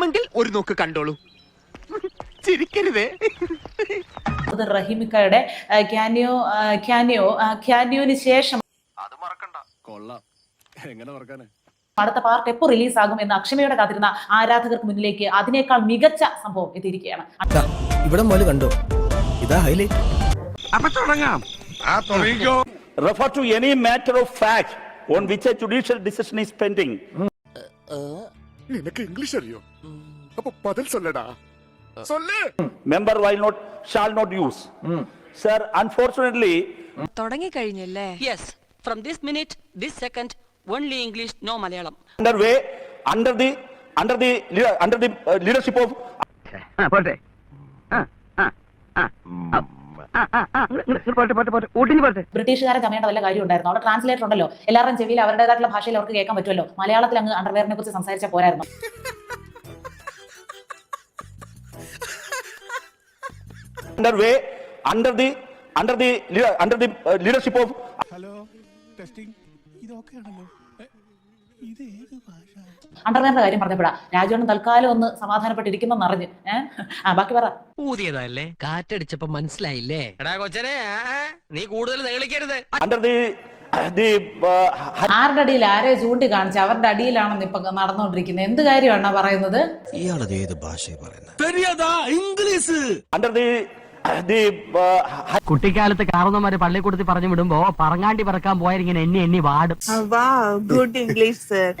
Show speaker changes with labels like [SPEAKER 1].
[SPEAKER 1] വേണമെങ്കിൽ ഒരു നോക്ക് കണ്ടോളൂ. ചിരിക്കരുതേ.
[SPEAKER 2] റഹീമിക്കയുടെ ക്യാനിയോന് ശേഷം
[SPEAKER 3] അത് മറക്കണ്ട. കൊള്ളാം, എങ്ങനെ മറക്കാന്.
[SPEAKER 2] അടുത്ത പാർട്ട് എപ്പോൾ റിലീസാകും എന്ന് അക്ഷമയോടെ കാത്തിരുന്ന ആരാധകർക്ക് മുന്നിലേക്ക് അതിനേക്കാൾ മികച്ച സംഭവം എത്തിയിരിക്കുകയാണ്.
[SPEAKER 4] ഇവിടെ മോല് കണ്ടോ, ഇതാ ഹൈലൈറ്റ്.
[SPEAKER 1] അപ്പൊ തുടങ്ങാം.
[SPEAKER 5] Refer to any matter of fact on which a judicial decision is pending.
[SPEAKER 6] നിനക്ക് ഇംഗ്ലീഷ് അറിയോ? അപ്പൊ പതിൽ സൊല്ലടാ. സൊല്ല്.
[SPEAKER 5] Member shall not use. Sir, unfortunately.
[SPEAKER 7] തുടങ്ങി കഴിഞ്ഞല്ലേ?
[SPEAKER 8] Yes, from this minute, this second, only English, no Malayalam.
[SPEAKER 5] Under the leadership of.
[SPEAKER 2] ബ്രിട്ടീഷുകാരെ ചമയേണ്ട വല്ല കാര്യം ഉണ്ടായിരുന്നു? അവിടെ ട്രാൻസ്ലേറ്റർ ഉണ്ടല്ലോ, എല്ലാവരുടെയും ചെവിയിൽ അവരുടേതായിട്ടുള്ള ഭാഷയിൽ അവർക്ക് കേൾക്കാൻ പറ്റുമല്ലോ. മലയാളത്തിൽ അങ്ങ് അണ്ടർവെയറിനെ കുറിച്ച് സംസാരിച്ചാൽ പോരായിരുന്നു?
[SPEAKER 5] Under the leadership of.
[SPEAKER 6] Hello, testing. ഇതൊക്കെയാണല്ലോ. ഇത് ഏത് ഭാഷ?
[SPEAKER 2] അണ്ടർവെയറിന്റെ കാര്യം പറഞ്ഞപ്പോഴാ രാജുവണ്ണൻ തൽക്കാലം ഒന്ന് സമാധാനപ്പെട്ടിരിക്കുന്നെന്ന് അറിഞ്ഞ്. ബാക്കി പറ.
[SPEAKER 9] ഊതിയതല്ലേ, കാറ്റടിച്ചപ്പോ മനസ്സിലായില്ലേ? എടാ കൊച്ചനെ, നീ കൂടുതൽ നേളിക്കരുത്.
[SPEAKER 5] Under the
[SPEAKER 2] ആരുടെ അടിയിൽ ആരെ ചൂണ്ടിക്കാണിച്ച് അവരുടെ അടിയിലാണെന്ന് ഇപ്പൊ നടന്നുകൊണ്ടിരിക്കുന്നത്? എന്ത് കാര്യമാണ് പറയുന്നത്?
[SPEAKER 4] ഇയാളത് ഏത് ഭാഷയെ പറയുന്നത്?
[SPEAKER 5] under the
[SPEAKER 9] കുട്ടിക്കാലത്ത് കാരണവന്മാര് പള്ളിക്കൂടത്തിൽ പറഞ്ഞു വിടുമ്പോ പറങ്ങാണ്ടി പറക്കാൻ പോയാൽ ഇങ്ങനെ എണ്ണി വാടും.
[SPEAKER 7] Good English sir.